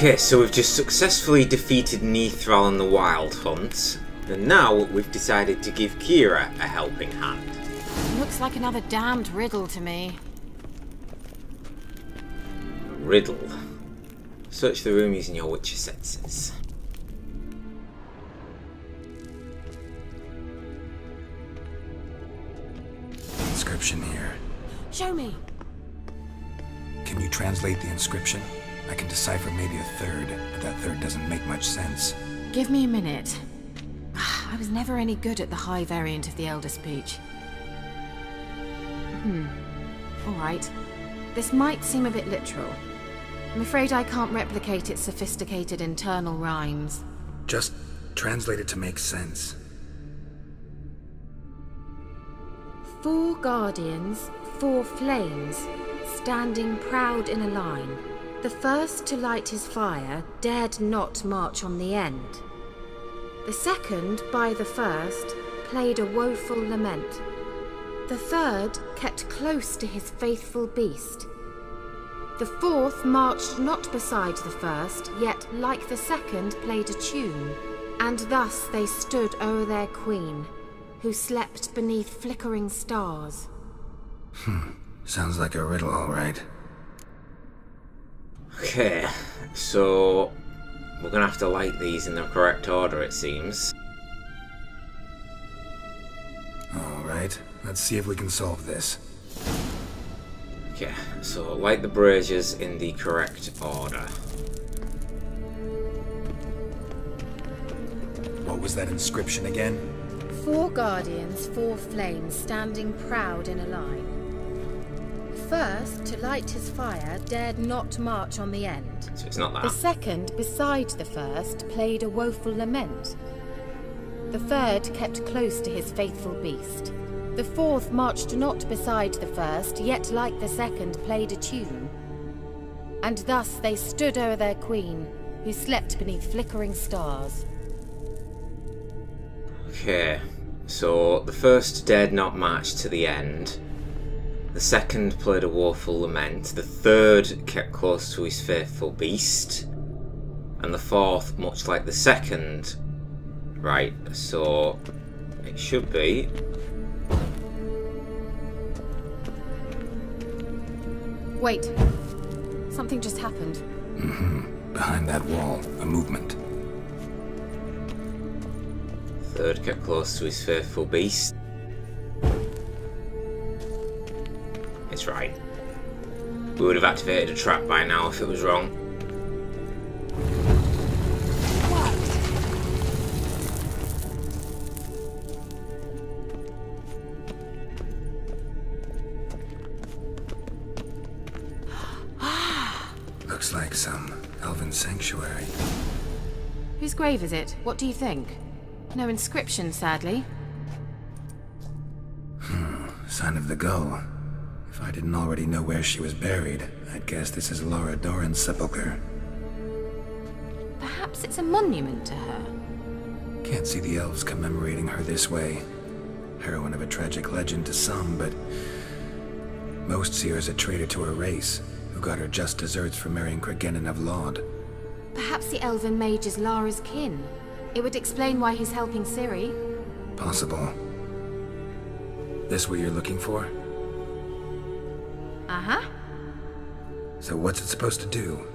Okay, so we've just successfully defeated Nithral in the Wild Hunt, and now we've decided to give Kira a helping hand. Looks like another damned riddle to me. Riddle. Search the room using your Witcher senses. Inscription here. Show me. Can you translate the inscription? I can decipher maybe a third, but that third doesn't make much sense. Give me a minute. I was never any good at the high variant of the Elder Speech. Alright. This might seem a bit literal. I'm afraid I can't replicate its sophisticated internal rhymes. Just translate it to make sense. 4 guardians, 4 flames, standing proud in a line. The first to light his fire dared not march on the end. The second, by the first, played a woeful lament. The third kept close to his faithful beast. The fourth marched not beside the first, yet like the second played a tune. And thus they stood o'er their queen, who slept beneath flickering stars. Sounds like a riddle, all right. Okay, so we're gonna have to light these in the correct order, it seems. Alright, let's see if we can solve this. Okay, so light the braziers in the correct order. What was that inscription again? 4 guardians, 4 flames, standing proud in a line. First, to light his fire, dared not march on the end. So it's not that. The second, beside the first, played a woeful lament. The third kept close to his faithful beast. The fourth marched not beside the first, yet like the second played a tune. And thus they stood o'er their queen, who slept beneath flickering stars. Okay, so the first dared not march to the end. The second played a woeful lament. The third kept close to his faithful beast. And the fourth, much like the second. Right, so it should be... Wait. Something just happened. Behind that wall, a movement. Third kept close to his faithful beast. It's right. We would have activated a trap by now if it was wrong. Looks like some elven sanctuary. Whose grave is it? What do you think? No inscription, sadly. Sign of the gull. If I didn't already know where she was buried, I'd guess this is Laura Doran's sepulchre. Perhaps it's a monument to her. Can't see the elves commemorating her this way. Heroine of a tragic legend to some, but most see her as a traitor to her race, who got her just deserts for marrying Cregennan of Laud. Perhaps the elven mage is Lara's kin. It would explain why he's helping Ciri. Possible. This what you're looking for? Uh-huh. So what's it supposed to do?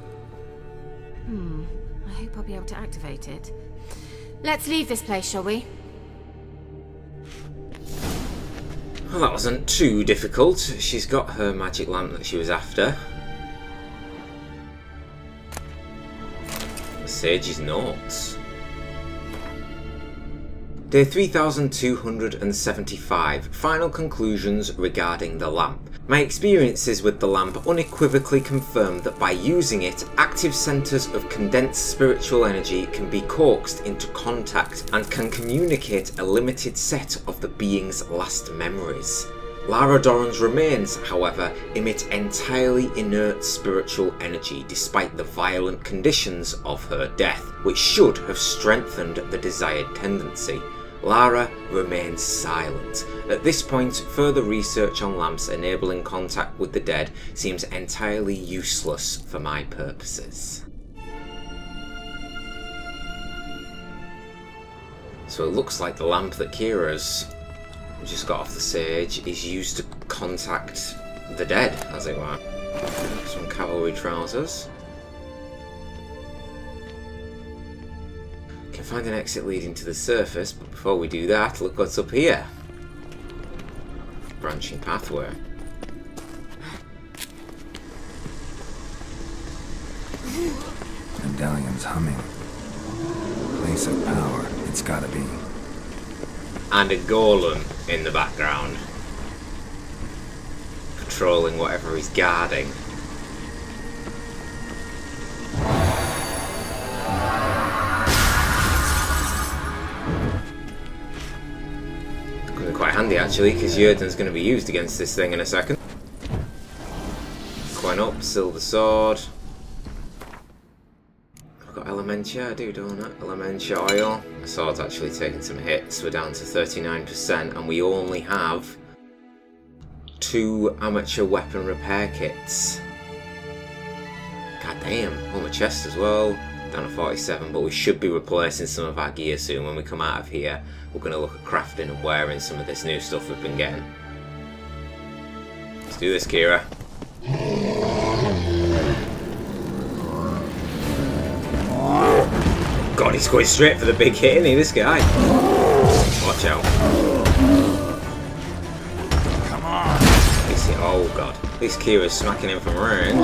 I hope I'll be able to activate it. Let's leave this place, shall we? Well, that wasn't too difficult. She's got her magic lamp that she was after. The Sage's notes. Day 3275. Final conclusions regarding the lamp. My experiences with the lamp unequivocally confirm that by using it, active centres of condensed spiritual energy can be coaxed into contact and can communicate a limited set of the being's last memories. Lara Doran's remains, however, emit entirely inert spiritual energy despite the violent conditions of her death, which should have strengthened the desired tendency. Lara remains silent. At this point, further research on lamps enabling contact with the dead seems entirely useless for my purposes. So it looks like the lamp that Kira's just got off the stage is used to contact the dead, as it were. Some cavalry trousers. Can find an exit leading to the surface, but before we do that, look what's up here. Branching pathway. Medallion's humming. Place of power, it's gotta be. And a golem in the background. Patrolling whatever he's guarding. Could be quite handy actually, because Jurden's going to be used against this thing in a second. Coin up, silver sword. I've got Elementia, I do, don't I? Elementia oil. My sword's actually taking some hits. We're down to 39%, and we only have 2 amateur weapon repair kits. God damn. Oh, my chest as well. Down to 47, but we should be replacing some of our gear soon. When we come out of here, we're going to look at crafting and wearing some of this new stuff we've been getting. Let's do this, Kira. God, he's going straight for the big hit, isn't he, this guy? Watch out. Come on. Oh god, this Kira's smacking him from range.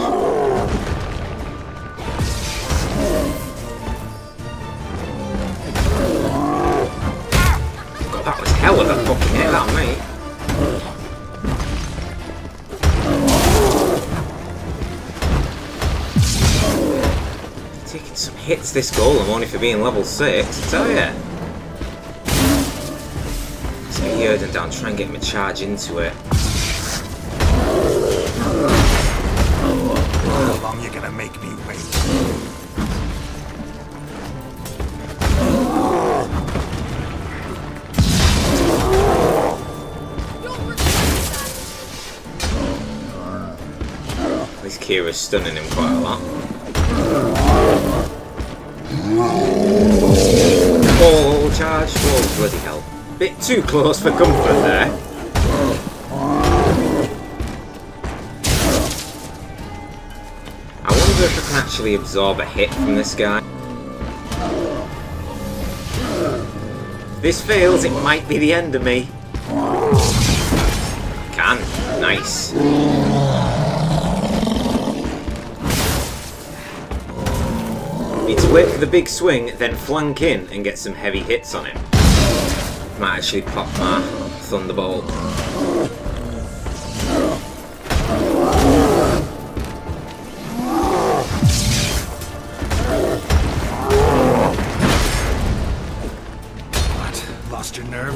God, that was hell of a fucking hit, that, mate. Taking some hits, this golem, only for being level 6, I tell ya. Let's get Jurden down, try and get him a charge into it. How long you gonna make me wait? This Kira's stunning him quite a lot. Oh, charge! Oh, bloody hell. Bit too close for comfort there. I wonder if I can actually absorb a hit from this guy. If this fails, it might be the end of me. Can. Nice. Need to wait for the big swing, then flank in and get some heavy hits on him. Might actually pop my Thunderbolt. What? Lost your nerve?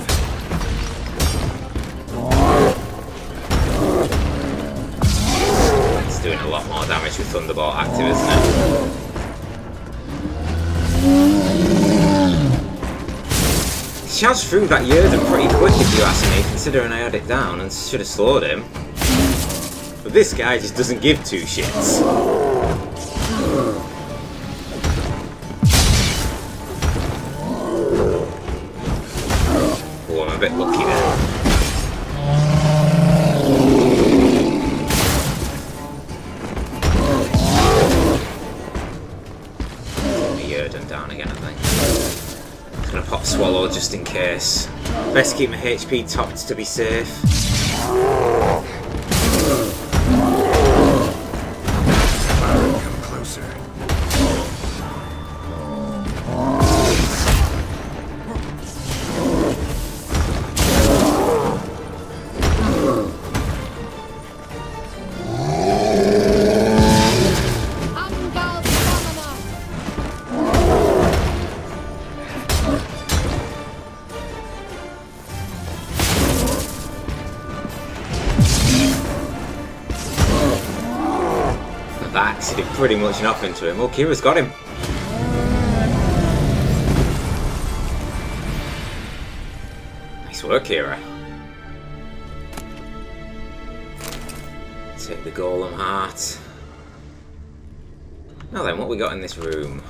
It's doing a lot more damage with Thunderbolt active, isn't it? Charged through that Jurden pretty quick if you ask me, considering I had it down and should have slowed him. But this guy just doesn't give 2 shits. Oh, I'm a bit lucky there. Jurden down again, I think. Gonna pop Swallow just in case. Best keep my HP topped to be safe. Come closer. That did pretty much nothing to him. Oh, Kira's got him. Nice work, Kira. Take the golem heart. Now then, what we got in this room?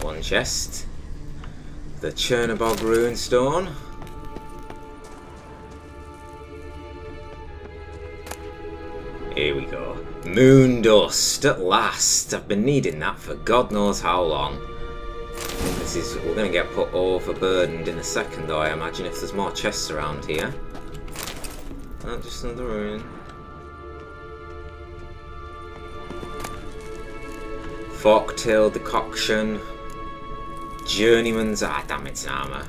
1 chest. The Chernobog Runestone. Here we go. Moon dust at last. I've been needing that for God knows how long. We're going to get put overburdened in a second though, I imagine, if there's more chests around here. Oh, just another ruin. Forktail decoction. Journeyman's... Ah, damn, it's an armour.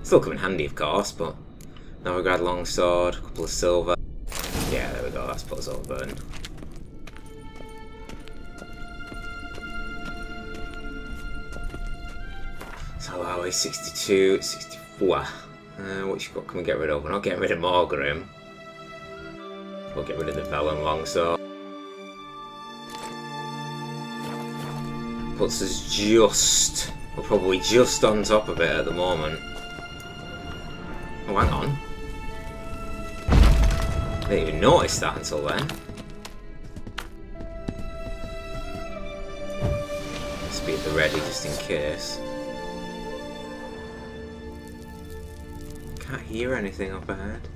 Still come in handy, of course, but... Novigrad longsword, a couple of silver. Yeah, there we go, that's put us overburdened. So how are we? 62, 64. What you got? Can we get rid of? We're not getting rid of Morgrim. We'll get rid of the Velen longsword. Puts us just... We're probably just on top of it at the moment. Oh, hang on. I didn't even notice that until then. Let's be at the ready just in case. Can't hear anything up ahead.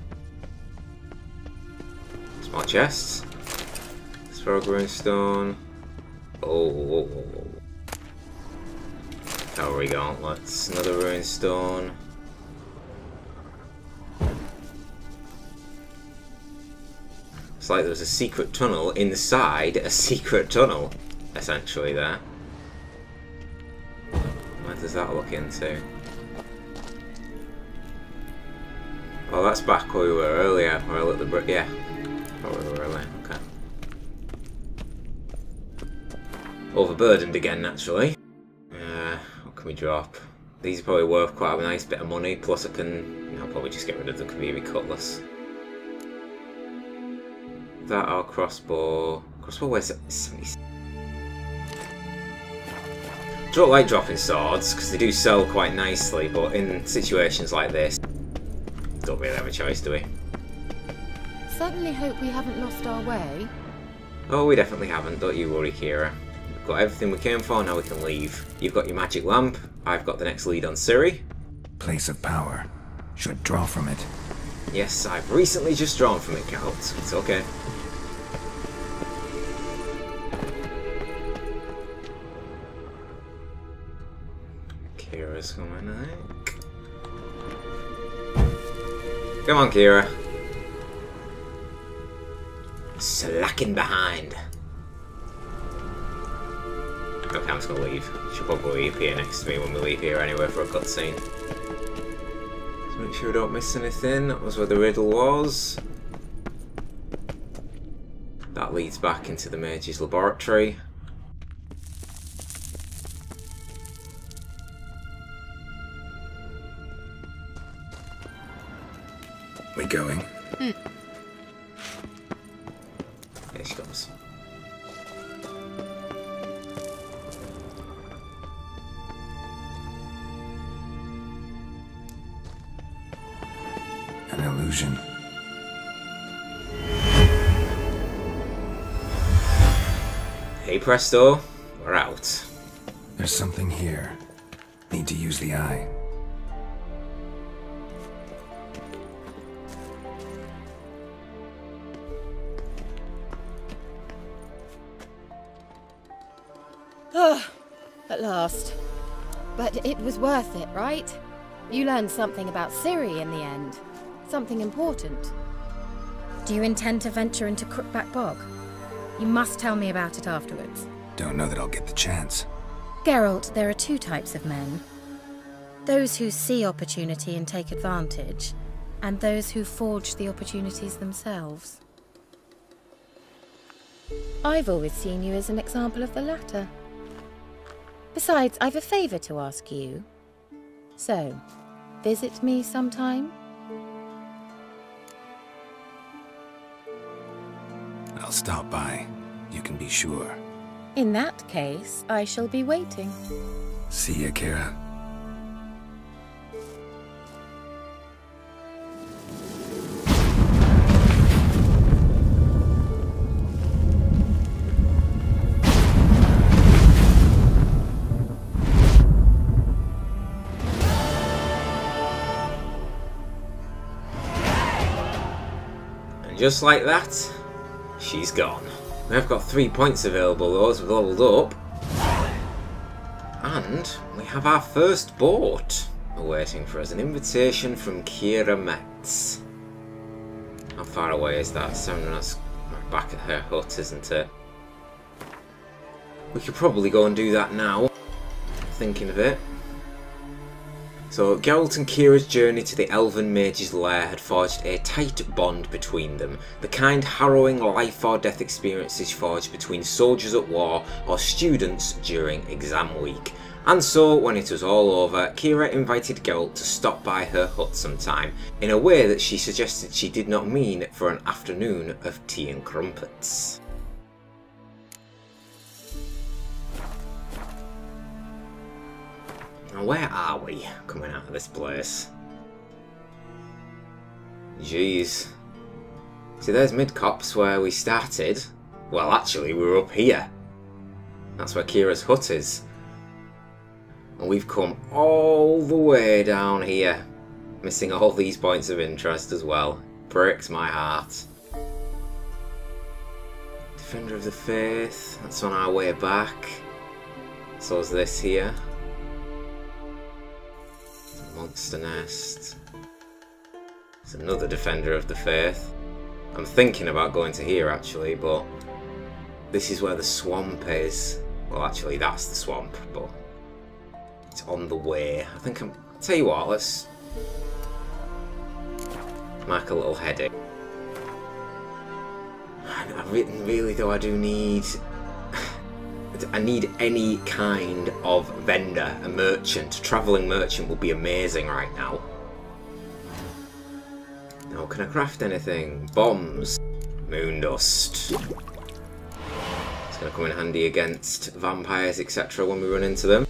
Small chests. Spheric Runestone. Oh. Cavalry gauntlets. Another Runestone. It's like there was a secret tunnel inside a secret tunnel, essentially, there. Where does that look into? Oh, that's back where we were earlier, where I lit the brick. Yeah, where we were earlier. Okay. Overburdened again, naturally. What can we drop? These are probably worth quite a nice bit of money. Plus, I can, I'll probably just get rid of the Kaviri Cutlass. That our crossbow. Crossbow, where's it? 76. I don't like dropping swords because they do sell quite nicely, but in situations like this, don't really have a choice, do we? Certainly hope we haven't lost our way. Oh, we definitely haven't, don't you worry, Kira. We've got everything we came for, now we can leave. You've got your magic lamp, I've got the next lead on Ciri. Place of power. Should draw from it. Yes, I've recently just drawn from it, Geralt. It's okay. Kira's coming out. Come on, Kira. Slacking behind. Okay, I'm just gonna leave. She'll probably appear next to me when we leave here anyway for a cutscene. Just make sure we don't miss anything. That was where the riddle was. That leads back into the mage's laboratory. We going? Here she comes. An illusion. Hey presto, we're out. There's something here. Need to use the eye. At last. But it was worth it, right? You learned something about Ciri in the end. Something important. Do you intend to venture into Crookback Bog? You must tell me about it afterwards. Don't know that I'll get the chance. Geralt, there are two types of men. Those who see opportunity and take advantage, and those who forge the opportunities themselves. I've always seen you as an example of the latter. Besides, I've a favour to ask you. So, visit me sometime? I'll stop by. You can be sure. In that case, I shall be waiting. See ya, Kira. just like that, she's gone. We have got 3 points available though as we've leveled up. And we have our first boat awaiting for us. An invitation from Kira Metz. How far away is that? 7 minutes back at her hut, isn't it? We could probably go and do that now, thinking of it. So, Geralt and Kira's journey to the Elven Mage's lair had forged a tight bond between them, the kind harrowing life or death experiences forged between soldiers at war or students during exam week. And so, when it was all over, Kira invited Geralt to stop by her hut sometime, in a way that she suggested she did not mean for an afternoon of tea and crumpets. Now where are we coming out of this place? Jeez. See, there's Mid-Copse where we started. Well, actually, we were up here. That's where Kira's hut is. And we've come all the way down here. Missing all these points of interest as well. Breaks my heart. Defender of the Faith. That's on our way back. So is this here. Monster Nest. It's another Defender of the Faith. I'm thinking about going to here actually, but this is where the swamp is. Well, actually, that's the swamp, but it's on the way. I think I'll tell you what, let's mark a little heading. I've written really though, I do need. I need any kind of vendor, a merchant. A travelling merchant would be amazing right now. Now, can I craft anything? Bombs. Moon dust. It's going to come in handy against vampires, etc. when we run into them.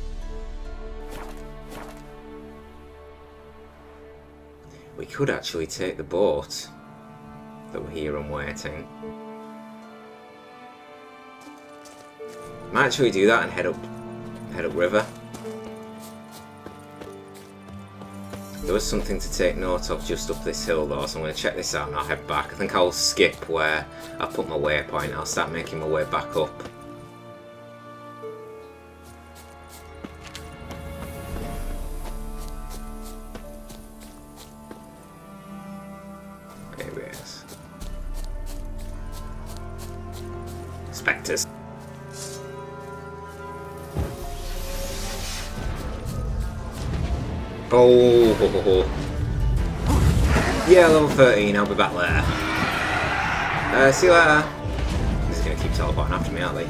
We could actually take the boat that we're here and waiting. Might actually do that and head up river. There was something to take note of just up this hill though, so I'm going to check this out and I'll head back. I think I'll skip where I put my waypoint. I'll start making my way back up. There it is. Spectres. Oh, ho, ho, ho. Yeah, level 13, I'll be back later. See you later. This is going to keep teleporting after me, aren't they?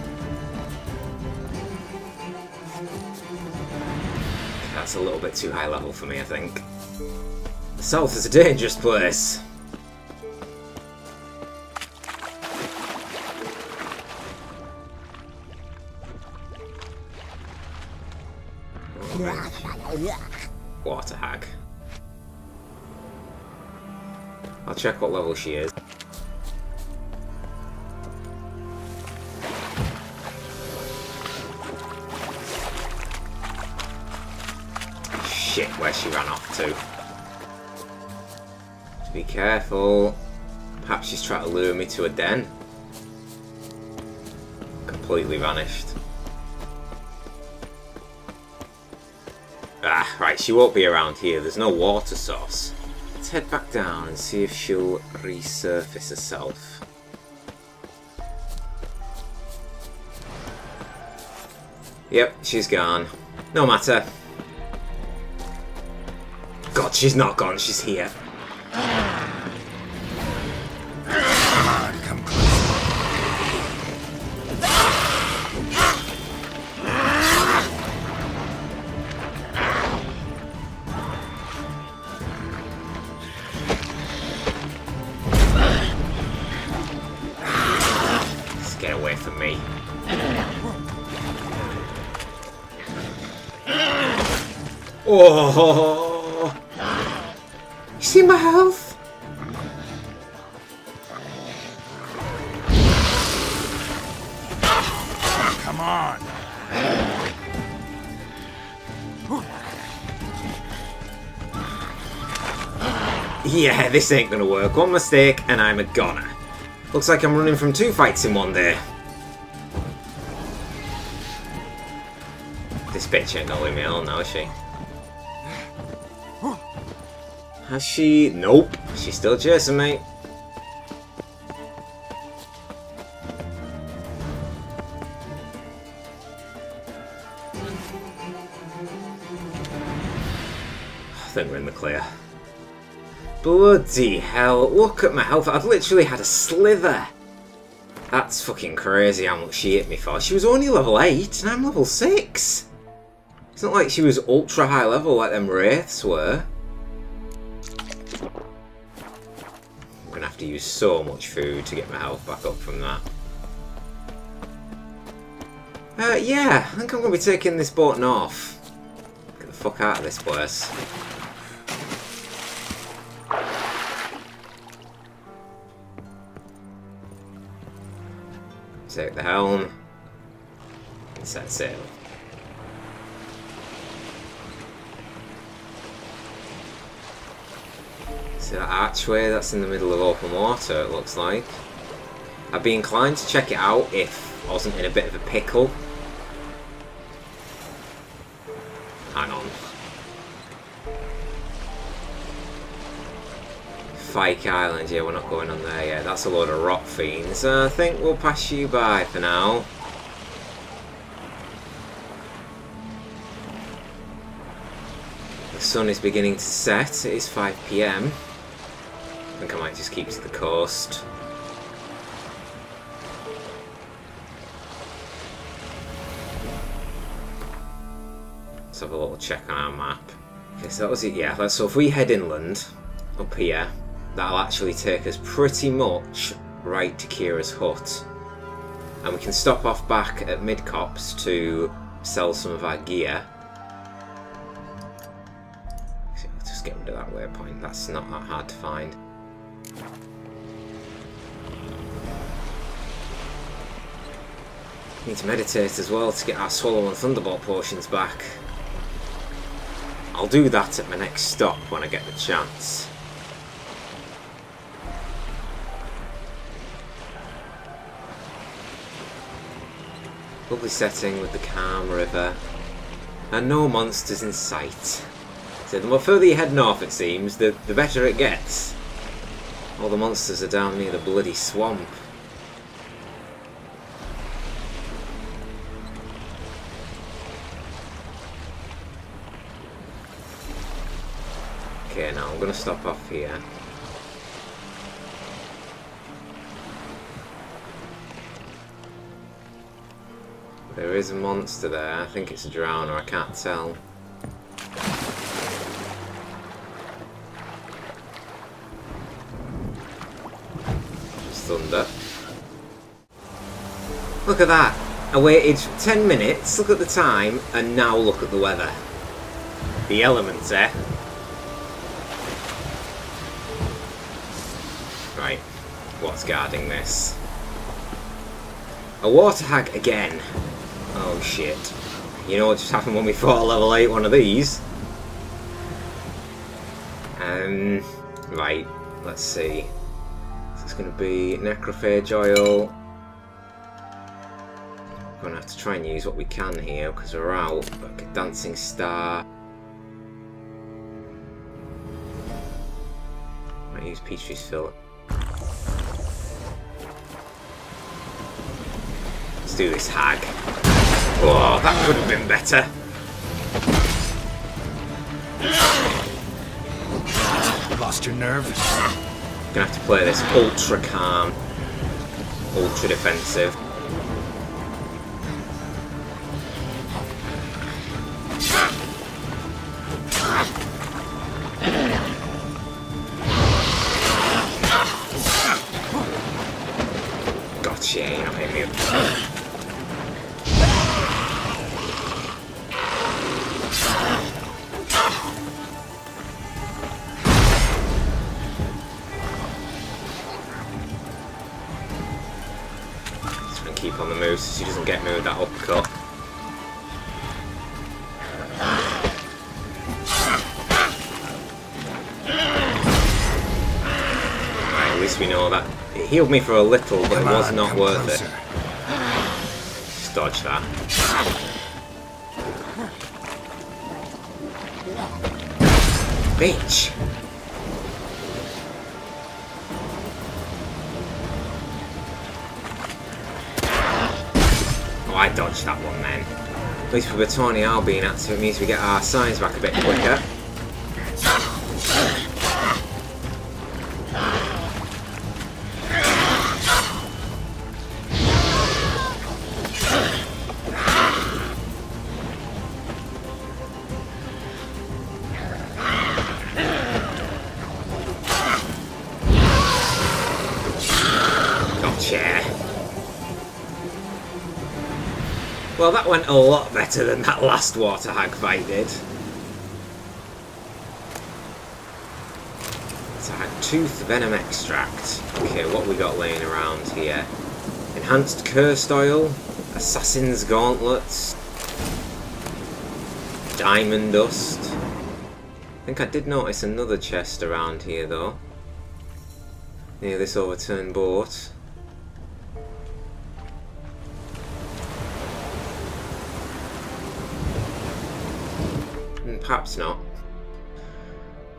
That's a little bit too high level for me, I think. The south is a dangerous place. Water hag. I'll check what level she is. Shit, where she ran off to. Just be careful. Perhaps she's trying to lure me to a den. Completely vanished. Ah, right, she won't be around here. There's no water source. Let's head back down and see if she'll resurface herself. Yep, she's gone. No matter. God, she's not gone. She's here. Come on, come close. Get away from me. Oh! You see my health? Come on. Yeah, this ain't gonna work. One mistake and I'm a goner. Looks like I'm running from 2 fights in one day. This bitch ain't gonna leave me alone now, is she? Has she? Nope. She's still chasing me. I think we're in the clear. Bloody hell, look at my health. I've literally had a slither. That's fucking crazy how much she hit me for. She was only level 8 and I'm level 6. It's not like she was ultra high level like them wraiths were. I'm gonna have to use so much food to get my health back up from that. Yeah, I think I'm gonna be taking this boat north. Get the fuck out of this place. Take the helm and set sail. See that archway that's in the middle of open water, it looks like. I'd be inclined to check it out if I wasn't in a bit of a pickle. Hang on. Fyke Island, yeah, we're not going on there yet. That's a load of rock fiends. I think we'll pass you by for now. The sun is beginning to set. It is 5 PM. I think I might just keep to the coast. Let's have a little check on our map. Okay, so that was it, yeah. So if we head inland, up here, that'll actually take us pretty much right to Kira's hut. And we can stop off back at Midcops to sell some of our gear. So let's just get rid of that waypoint, that's not that hard to find. Need to meditate as well to get our Swallow and Thunderbolt potions back. I'll do that at my next stop when I get the chance. Lovely setting with the calm river, and no monsters in sight. So the more further you head north, it seems, the better it gets. All the monsters are down near the bloody swamp. Okay, now I'm going to stop off here. There is a monster there. I think it's a drowner. I can't tell. Just thunder. Look at that. I waited 10 minutes, look at the time, and now look at the weather. The elements, eh? Right. What's guarding this? A water hag again. Oh shit. You know what just happened when we fought a level 8 one of these? Right, let's see. So it's going to be Necrophage Oil. We're going to have to try and use what we can here because we're out. Like a Dancing Star. Might use Peachtree's Fillet. Let's do this hag. Oh, that could have been better. Lost your nerve? Gonna have to play this ultra calm, ultra defensive. Gotcha, you're not hitting me. Keep on the move so she doesn't get me with that uppercut. at least we know that. It healed me for a little, but it was not worth it. Just dodge that. Bitch! Oh, I dodged that one then. At least with Tawny Owl being active, it means we get our signs back a bit quicker. Well, that went a lot better than that last water hag fight did. So I had Tooth Venom Extract. Okay, what we got laying around here? Enhanced Cursed Oil, Assassin's Gauntlets, Diamond Dust. I think I did notice another chest around here though. Near this overturned boat. Perhaps not.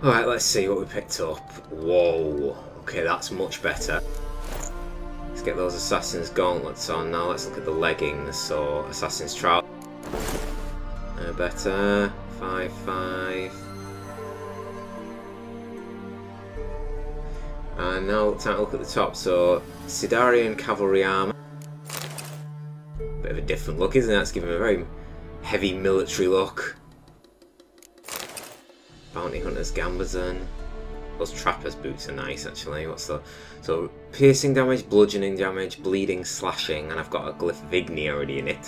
Alright, let's see what we picked up. Whoa. Okay, that's much better. Let's get those Assassin's Gauntlets on now. Let's look at the leggings. So, Assassin's Trousers. Better. 5-5. And now time to look at the top. So, Sidarian Cavalry Armour. Bit of a different look, isn't it? It's giving a very heavy military look. Bounty Hunter's Gambazon. Those Trapper's boots are nice actually. What's the... So, piercing damage, bludgeoning damage, bleeding, slashing, and I've got a Glyph Vigny already in it.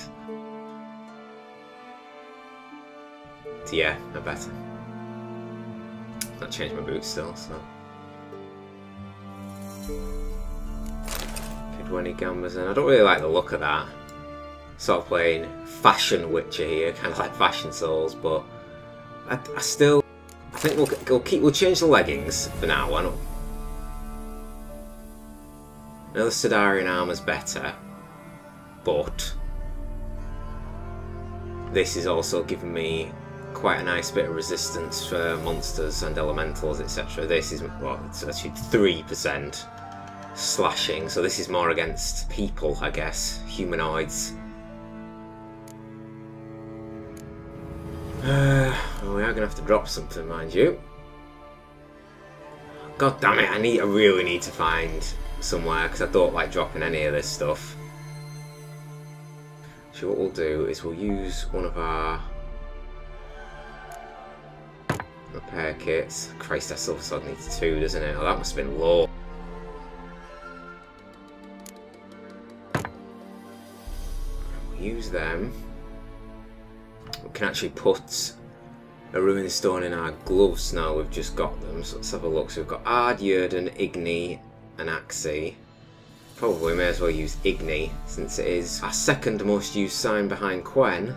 So yeah, I better. Not changed my boots still, so... Kidwani Gambazon. I don't really like the look of that. Sort of playing Fashion Witcher here, kind of like Fashion Souls, but... I still... I think we'll change the leggings for now. Why not? Another Sidarian armor's better, but this is also giving me quite a nice bit of resistance for monsters and elementals, etc. This is, well, it's actually 3% slashing, so this is more against people, I guess, humanoids. Well, we are going to have to drop something, mind you. God damn it, I really need to find somewhere, because I don't like dropping any of this stuff. So what we'll do is we'll use one of our repair kits. Christ, that Silver Sword needs 2, doesn't it? Oh, that must have been low. We'll use them. We can actually put a Ruined Stone in our gloves now we've just got them, so let's have a look. So we've got Ard, Yrden, Igni and Axii. Probably may as well use Igni since it is our second most used sign behind Quen.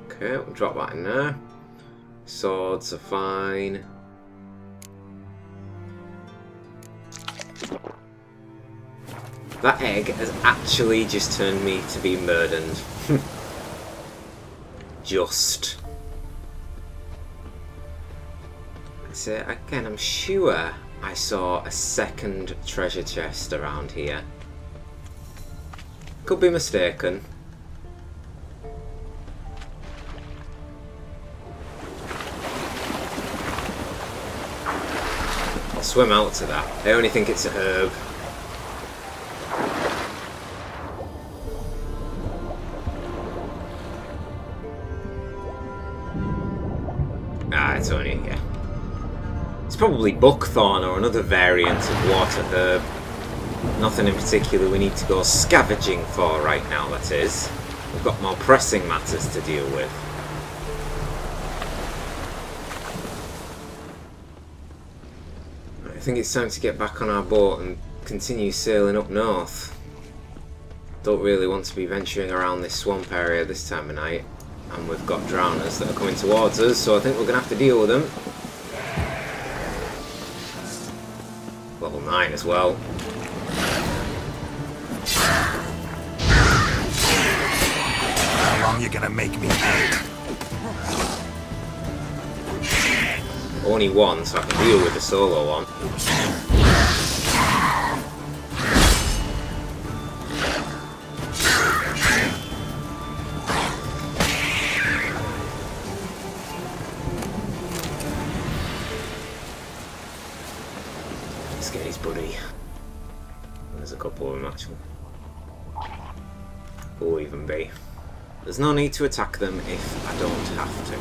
Okay, we'll drop that in there. Swords are fine. That egg has actually just turned me to be murdered. Just. So again, I'm sure I saw a second treasure chest around here. Could be mistaken. I'll swim out to that. I only think it's a herb. It's only, yeah. It's probably buckthorn or another variant of water herb. Nothing in particular we need to go scavenging for right now, that is. We've got more pressing matters to deal with. I think it's time to get back on our boat and continue sailing up north. Don't really want to be venturing around this swamp area this time of night. And we've got drowners that are coming towards us, so I think we're going to have to deal with them. Level 9 as well. How long you gonna make me wait? Only one, so I can deal with the solo one. Let's get his buddy. There's a couple of them actually. Or even be. There's no need to attack them if I don't have to.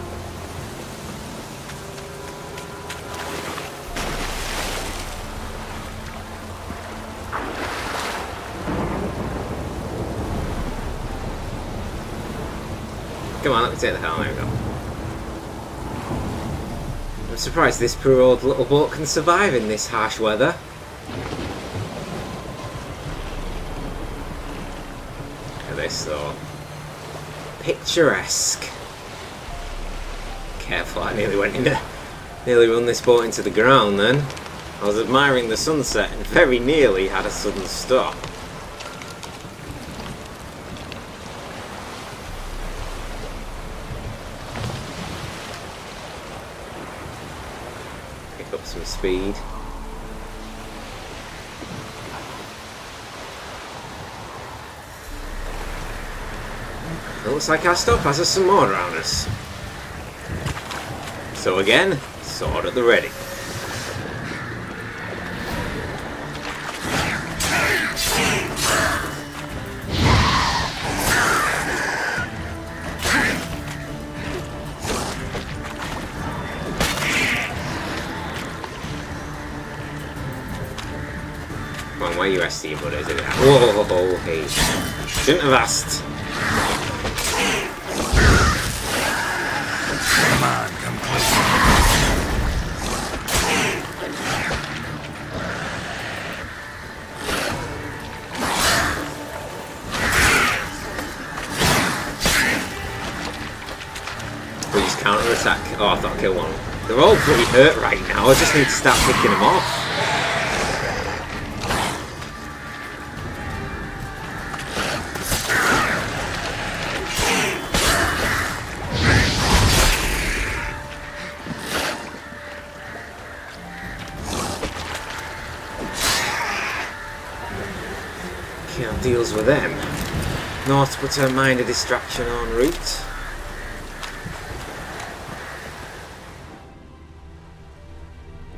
Come on, let me take the helm. There we go. I'm surprised this poor old little boat can survive in this harsh weather. Look at this though. Picturesque. Careful, I nearly run this boat into the ground then. I was admiring the sunset and very nearly had a sudden stop. Pick up some speed. It looks like our stop has us some more around us. So again, sword at the ready. Come on, where are you resting, buddy? Whoa, hey. Shouldn't have asked. Come on, come closer. We just counter-attack. Oh, I thought I killed one. They're all pretty hurt right now. I just need to start picking them off. Deals with them. Not to put her mind a distraction en route.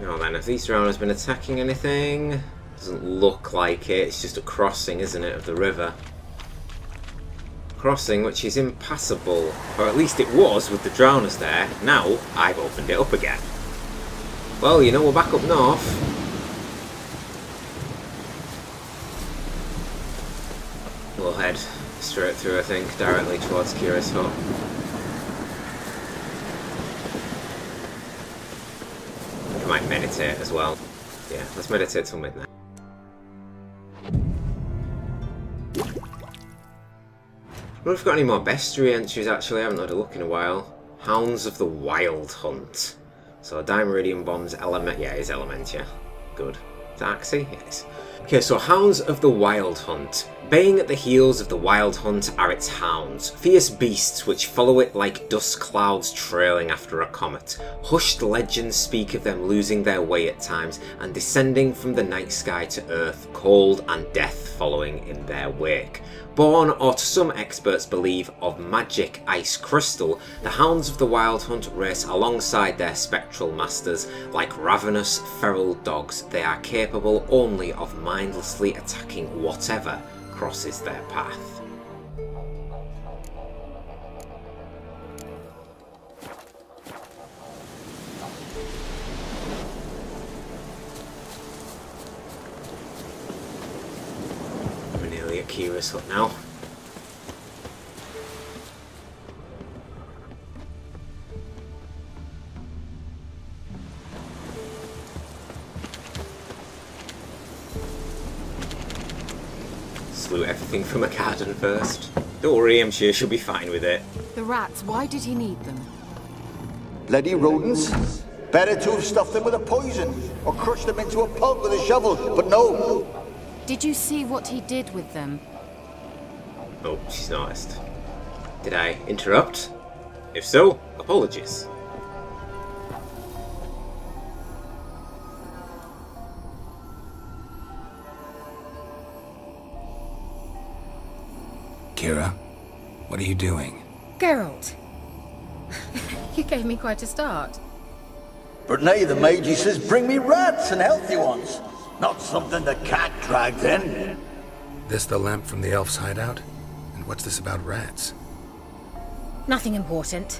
Now then, have these drowners been attacking anything? Doesn't look like it. It's just a crossing, isn't it, of the river? Crossing which is impassable. Or at least it was with the drowners there. Now I've opened it up again. Well, you know, we're back up north. We'll head straight through, I think, directly towards Kira's hut. I might meditate as well. Yeah, let's meditate till midnight. I wonder if we've got any more bestiary entries actually. I haven't had a look in a while. Hounds of the Wild Hunt. So Dimeridium Bombs element. Yeah, it's element, yeah. Good. Is that Axie? Yes. Okay, so Hounds of the Wild Hunt. Baying at the heels of the Wild Hunt are its hounds, fierce beasts which follow it like dust clouds trailing after a comet. Hushed legends speak of them losing their way at times and descending from the night sky to earth, cold and death following in their wake. Born, or to some experts believe, of magic ice crystal, the Hounds of the Wild Hunt race alongside their spectral masters. Like ravenous, feral dogs, they are capable only of mindlessly attacking whatever crosses their path. We're nearly at Kira's hut now. just loot everything from a garden first. Don't worry, I'm sure she'll be fine with it. The rats, why did he need them? Bloody rodents. Better to have stuffed them with a poison, or crushed them into a pulp with a shovel, but no. Did you see what he did with them? Oh, she's noticed. Did I interrupt? If so, apologies. Kira, what are you doing? Geralt! You gave me quite a start. But now the mage says bring me rats and healthy ones. Not something the cat dragged in. This the lamp from the elf's hideout? And what's this about rats? Nothing important.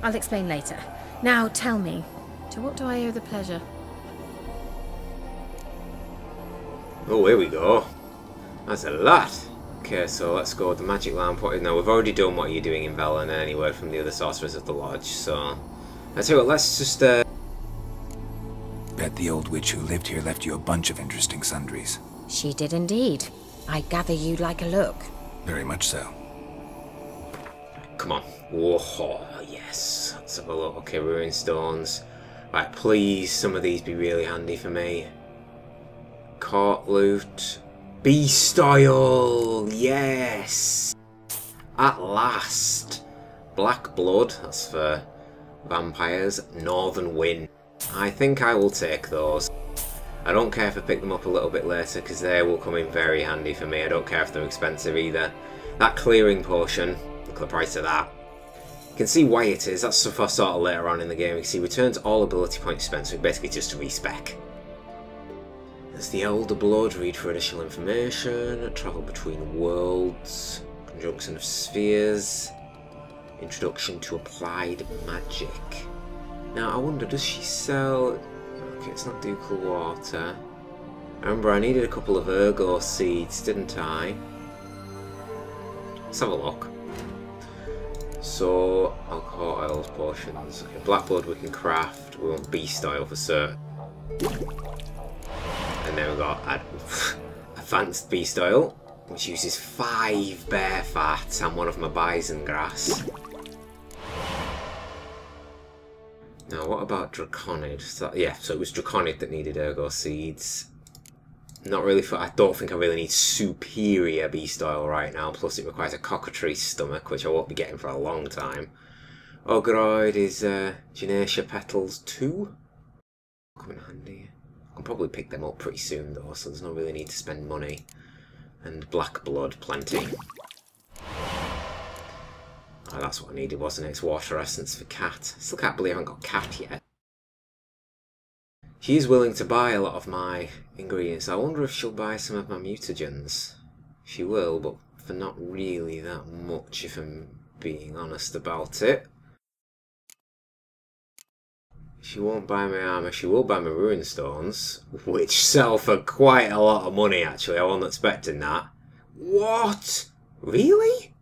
I'll explain later. Now tell me, to what do I owe the pleasure? Oh, here we go. That's a lot. Okay, so let's go with the magic lamp. No, we've already done what you're doing in Velen and any word from the other sorcerers of the lodge, so... Let's hear it. Let's just, Bet the old witch who lived here left you a bunch of interesting sundries. She did indeed. I gather you'd like a look. Very much so. Come on. Whoa, yes. Let's have a look. Okay, ruin stones. Right, please, some of these be really handy for me. Court loot. Beast oil! Yes! At last! Black blood, that's for vampires. Northern wind. I think I will take those. I don't care if I pick them up a little bit later, because they will come in very handy for me. I don't care if they're expensive either. That clearing potion, look at the price of that. You can see why it is. That's stuff I sort of later on in the game. You can see returns all ability points spent, so basically just to respec. There's the Elder Blood, read for additional information, travel between worlds, conjunction of spheres, introduction to applied magic. Now I wonder, does she sell... Okay, it's not ducal water. I remember I needed a couple of ergo seeds, didn't I? Let's have a look. So, alcohol oils, potions. Okay, black blood we can craft, we want beast oil for certain. And then we've got advanced beast oil, which uses 5 bear fat and one of my bison grass. Now, what about Draconid? So, yeah, so it was Draconid that needed ergo seeds. Not really for... I don't think I really need superior beast oil right now, plus it requires a cockatrice stomach, which I won't be getting for a long time. Ogroid is Genacia Petals 2. Come in handy. I can probably pick them up pretty soon though, so there's no really need to spend money. And black blood, plenty. Oh, that's what I needed, wasn't it? It's water essence for cat. I still can't believe I haven't got cat yet. She is willing to buy a lot of my ingredients. I wonder if she'll buy some of my mutagens. She will, but for not really that much, if I'm being honest about it. She won't buy my armour, she will buy my rune stones, which sell for quite a lot of money actually. I wasn't expecting that. What? Really?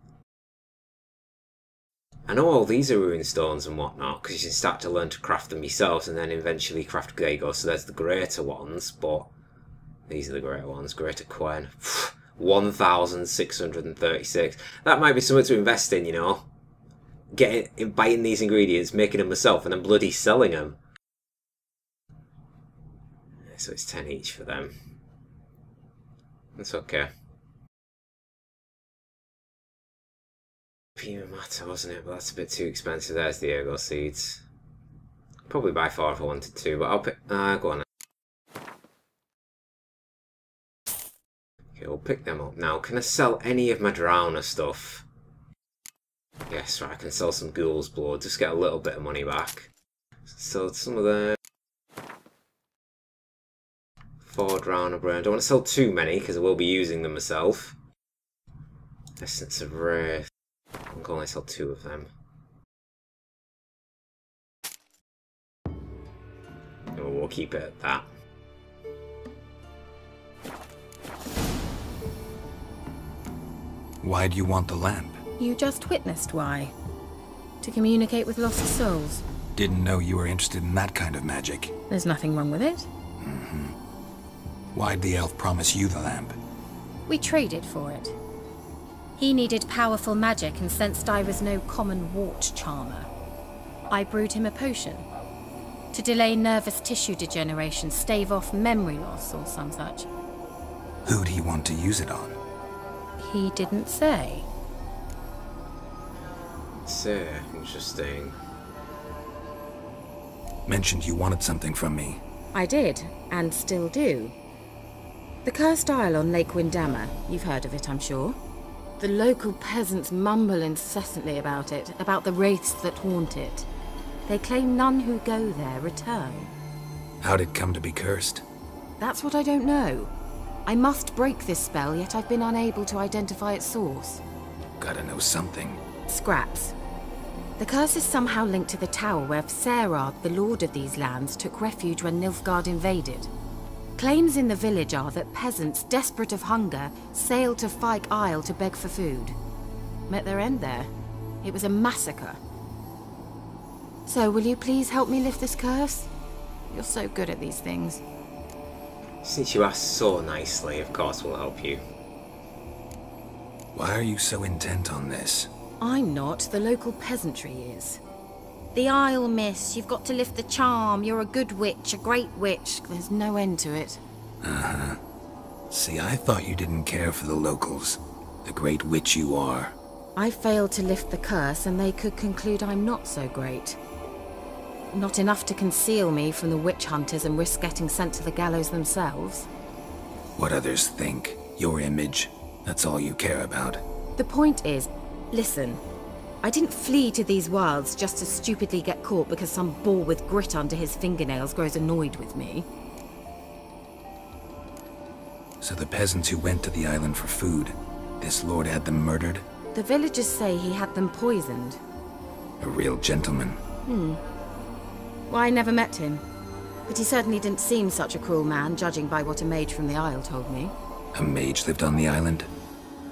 I know all these are rune stones and whatnot, because you can start to learn to craft them yourselves and then eventually craft... There you go, so there's the greater ones, but these are the greater ones. Greater Quen. 1,636. That might be something to invest in, you know. Buying these ingredients, making them myself, and then bloody selling them. So it's 10 each for them. That's okay. Pure matter, wasn't it? But that's a bit too expensive. There's the ergo seeds. Probably buy 4 if I wanted to, but I'll pick... go on. Okay, we'll pick them up now. Can I sell any of my Drowner stuff? Yes, right, I can sell some Ghoul's Blood, just get a little bit of money back. So some of them. 4 Drowner Brain. I don't want to sell too many, because I will be using them myself. Essence of Wraith. I can only sell 2 of them. Oh, we'll keep it at that. Why do you want the lamp? You just witnessed why. To communicate with lost souls. Didn't know you were interested in that kind of magic. There's nothing wrong with it. Why'd the elf promise you the lamp? We traded for it. He needed powerful magic and sensed I was no common wart charmer. I brewed him a potion. To delay nervous tissue degeneration, stave off memory loss or some such. Who'd he want to use it on? He didn't say. So, interesting. Mentioned you wanted something from me. I did, and still do. The Cursed Isle on Lake Windammer. You've heard of it, I'm sure. The local peasants mumble incessantly about it, about the wraiths that haunt it. They claim none who go there return. How'd it come to be cursed? That's what I don't know. I must break this spell, yet I've been unable to identify its source. Gotta know something. Scraps. The curse is somehow linked to the tower where Serard, the lord of these lands, took refuge when Nilfgaard invaded. Claims in the village are that peasants, desperate of hunger, sailed to Fyke Isle to beg for food. Met their end there. It was a massacre. So, will you please help me lift this curse? You're so good at these things. Since you asked so nicely, of course we'll help you. Why are you so intent on this? I'm not, the local peasantry is. The Isle, miss. You've got to lift the charm. You're a good witch, a great witch. There's no end to it. Uh-huh. See, I thought you didn't care for the locals. The great witch you are. I failed to lift the curse, and they could conclude I'm not so great. Not enough to conceal me from the witch hunters and risk getting sent to the gallows themselves. What others think. Your image. That's all you care about. The point is, listen. I didn't flee to these wilds just to stupidly get caught because some boar with grit under his fingernails grows annoyed with me. So the peasants who went to the island for food, this lord had them murdered? The villagers say he had them poisoned. A real gentleman. Well, I never met him. But he certainly didn't seem such a cruel man, judging by what a mage from the Isle told me. A mage lived on the island?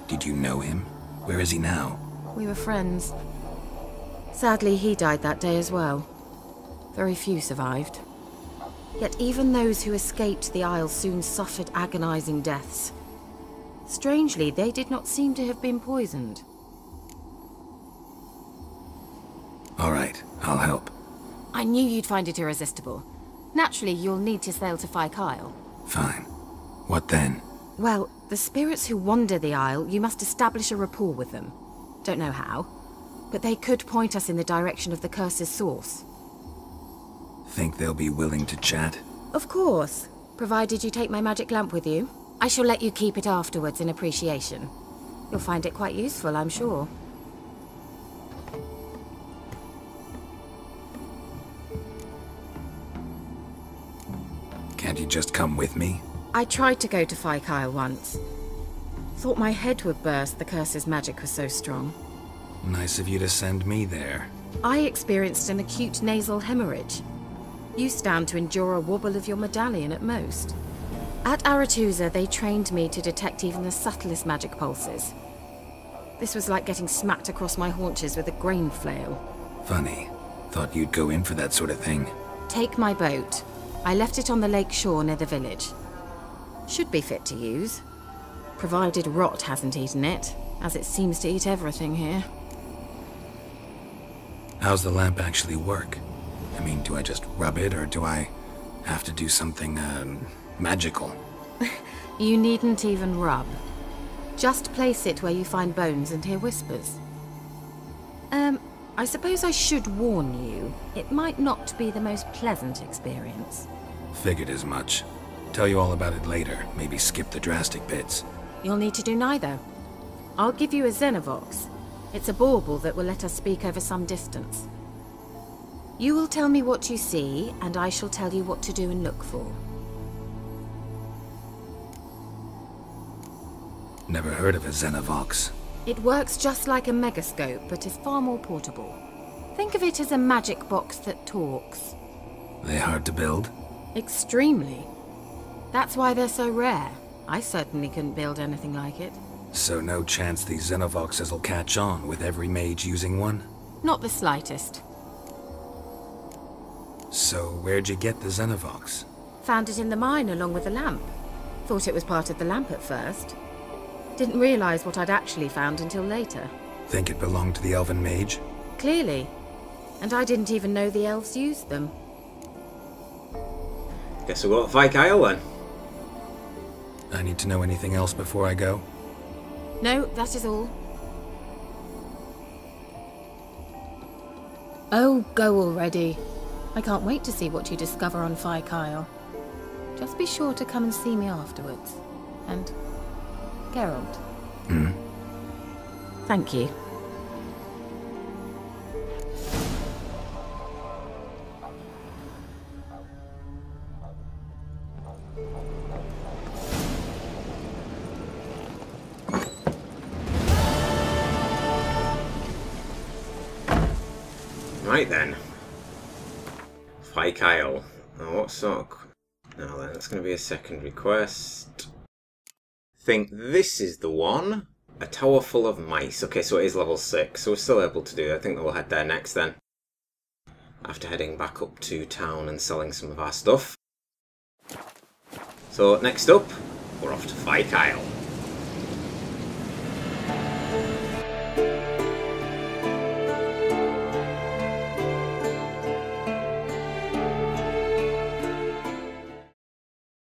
Did you know him? Where is he now? We were friends. Sadly, he died that day as well. Very few survived. Yet even those who escaped the Isle soon suffered agonizing deaths. Strangely, they did not seem to have been poisoned. All right, I'll help. I knew you'd find it irresistible. Naturally, you'll need to sail to Fyke Isle. Fine. What then? Well, the spirits who wander the Isle, you must establish a rapport with them. Don't know how, but they could point us in the direction of the curse's source. Think they'll be willing to chat? Of course, provided you take my magic lamp with you. I shall let you keep it afterwards in appreciation. You'll find it quite useful, I'm sure. Can't you just come with me? I tried to go to Fyke Isle once. Thought my head would burst, the curse's magic was so strong. Nice of you to send me there. I experienced an acute nasal hemorrhage. You stand to endure a wobble of your medallion at most. At Aretusa, they trained me to detect even the subtlest magic pulses. This was like getting smacked across my haunches with a grain flail. Funny. Thought you'd go in for that sort of thing. Take my boat. I left it on the lake shore near the village. Should be fit to use. Provided rot hasn't eaten it, as it seems to eat everything here. How's the lamp actually work? I mean, do I just rub it, or do I have to do something, magical? You needn't even rub. Just place it where you find bones and hear whispers. I suppose I should warn you, it might not be the most pleasant experience. Figured as much. Tell you all about it later, maybe skip the drastic bits. You'll need to do neither. I'll give you a Xenovox. It's a bauble that will let us speak over some distance. You will tell me what you see, and I shall tell you what to do and look for. Never heard of a Xenovox. It works just like a megascope, but is far more portable. Think of it as a magic box that talks. They hard to build? Extremely. That's why they're so rare. I certainly couldn't build anything like it. So no chance these Xenovoxes will catch on with every mage using one? Not the slightest. So where'd you get the Xenovox? Found it in the mine along with the lamp. Thought it was part of the lamp at first. Didn't realise what I'd actually found until later. Think it belonged to the elven mage? Clearly. And I didn't even know the elves used them. Guess we'll go to Fyke Isle then. I need to know anything else before I go? No, that is all. Oh, go already. I can't wait to see what you discover on Fyke Isle. Just be sure to come and see me afterwards. And Geralt. Thank you. Right then. Fyke Isle. Now what sort of... Now then, that's going to be a secondary quest. I think this is the one. A tower full of mice. Okay, so it is level 6, so we're still able to do it. I think that we'll head there next then. After heading back up to town and selling some of our stuff. So next up, we're off to Fyke Isle.